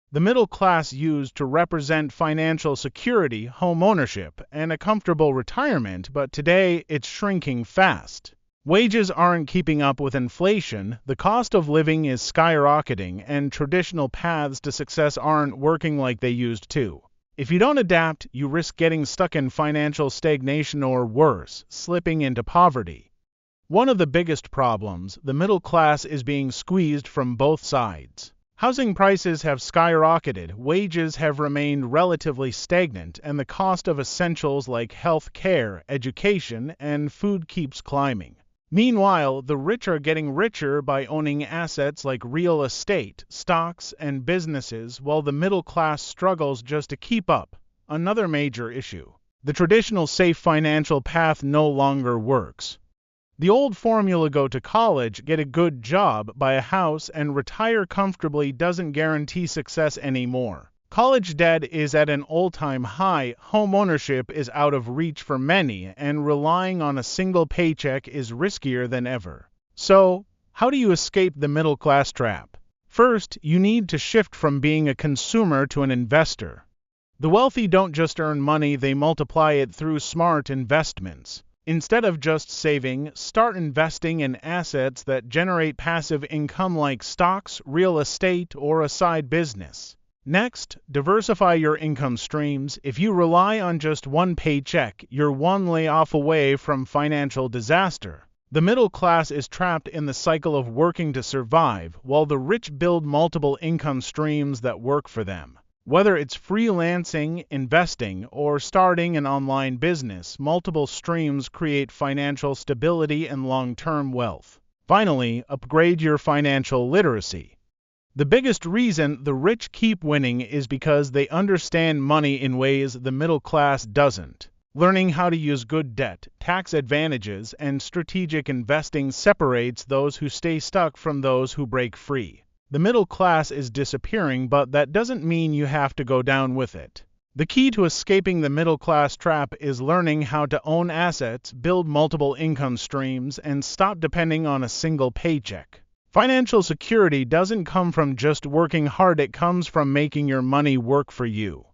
The middle class used to represent financial security, home ownership, and a comfortable retirement, but today it's shrinking fast. Wages aren't keeping up with inflation, the cost of living is skyrocketing, and traditional paths to success aren't working like they used to. If you don't adapt, you risk getting stuck in financial stagnation or worse, slipping into poverty. One of the biggest problems, the middle class is being squeezed from both sides. Housing prices have skyrocketed, wages have remained relatively stagnant, and the cost of essentials like health care, education, and food keeps climbing. Meanwhile, the rich are getting richer by owning assets like real estate, stocks, and businesses, while the middle class struggles just to keep up. Another major issue. The traditional safe financial path no longer works. The old formula, go to college, get a good job, buy a house, and retire comfortably, doesn't guarantee success anymore. College debt is at an all-time high, home ownership is out of reach for many, and relying on a single paycheck is riskier than ever. So, how do you escape the middle-class trap? First, you need to shift from being a consumer to an investor. The wealthy don't just earn money, they multiply it through smart investments. Instead of just saving, start investing in assets that generate passive income like stocks, real estate, or a side business. Next, diversify your income streams. If you rely on just one paycheck, you're one layoff away from financial disaster. The middle class is trapped in the cycle of working to survive, while the rich build multiple income streams that work for them. Whether it's freelancing, investing, or starting an online business, multiple streams create financial stability and long-term wealth. Finally, upgrade your financial literacy. The biggest reason the rich keep winning is because they understand money in ways the middle class doesn't. Learning how to use good debt, tax advantages, and strategic investing separates those who stay stuck from those who break free. The middle class is disappearing, but that doesn't mean you have to go down with it. The key to escaping the middle class trap is learning how to own assets, build multiple income streams, and stop depending on a single paycheck. Financial security doesn't come from just working hard, it comes from making your money work for you.